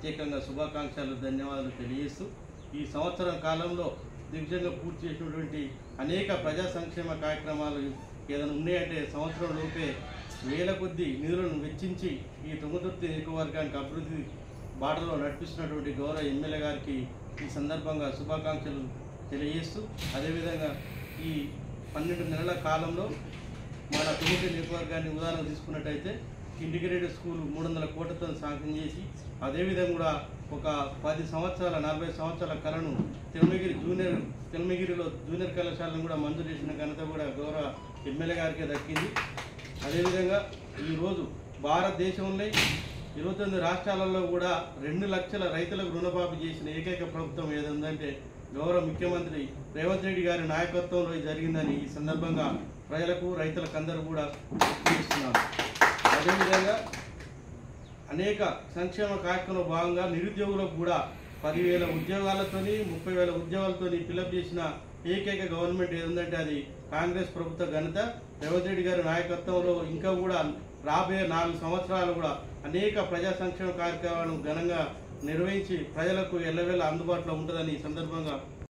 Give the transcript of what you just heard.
ప్రత్యేకంగా శుభాకాంక్షలు ధన్యవాదాలు తెలియజేస్తూ ఈ సంవత్సరం కాలంలో దిగ్విజయంగా పూర్తి చేసినటువంటి అనేక ప్రజా సంక్షేమ కార్యక్రమాలు ఏదైనా ఉన్నాయంటే సంవత్సరం లోపే వేల కొద్ది నిధులను వెచ్చించి ఈ తుంగతుర్తి నియోజకవర్గానికి అభివృద్ధి బాటలో నడిపిస్తున్నటువంటి గౌరవ ఎమ్మెల్యే గారికి ఈ సందర్భంగా శుభాకాంక్షలు తెలియజేస్తూ అదేవిధంగా ఈ 12 నెలల కాలంలో మన తుంగతుర్తి నియోజకవర్గాన్ని ఉదాహరణ తీసుకున్నట్టయితే ఇంటిగ్రేటెడ్ స్కూల్ 300 కోట్లతో శాంక్షన్ చేసి అదేవిధంగా కూడా ఒక 10 సంవత్సరాల 40 సంవత్సరాల కళను తెల్మగిరిలో జూనియర్ కళాశాలను కూడా మంజూరు చేసిన ఘనత కూడా గౌరవ ఎమ్మెల్యే గారికి దక్కింది. అదేవిధంగా ఈరోజు భారతదేశంలో 29 రాష్ట్రాలలో కూడా 2 లక్షల రైతులకు రుణమాఫీ చేసిన ఏకైక ప్రభుత్వం ఏదంటే గౌరవ ముఖ్యమంత్రి రేవంత్ రెడ్డి గారి నాయకత్వంలో జరిగిందని ఈ సందర్భంగా ప్రజలకు రైతులకు అందరూ కూడా తెలియజేస్తున్నారు. అదేవిధంగా అనేక సంక్షేమ కార్యక్రమంలో భాగంగా నిరుద్యోగులకు కూడా 10,000 ఉద్యోగాలతోని 30,000 ఉద్యోగాలతోని ఫిలప్ చేసిన ఏకైక గవర్నమెంట్ ఏదంటే అది కాంగ్రెస్ ప్రభుత్వ ఘనత. రేవంత్ రెడ్డి గారి నాయకత్వంలో ఇంకా కూడా రాబోయే 4 సంవత్సరాలు కూడా అనేక ప్రజా సంక్షేమ కార్యక్రమాలను ఘనంగా నిర్వహించి ప్రజలకు ఎల్లవేళ అందుబాటులో ఉంటుందని ఈ సందర్భంగా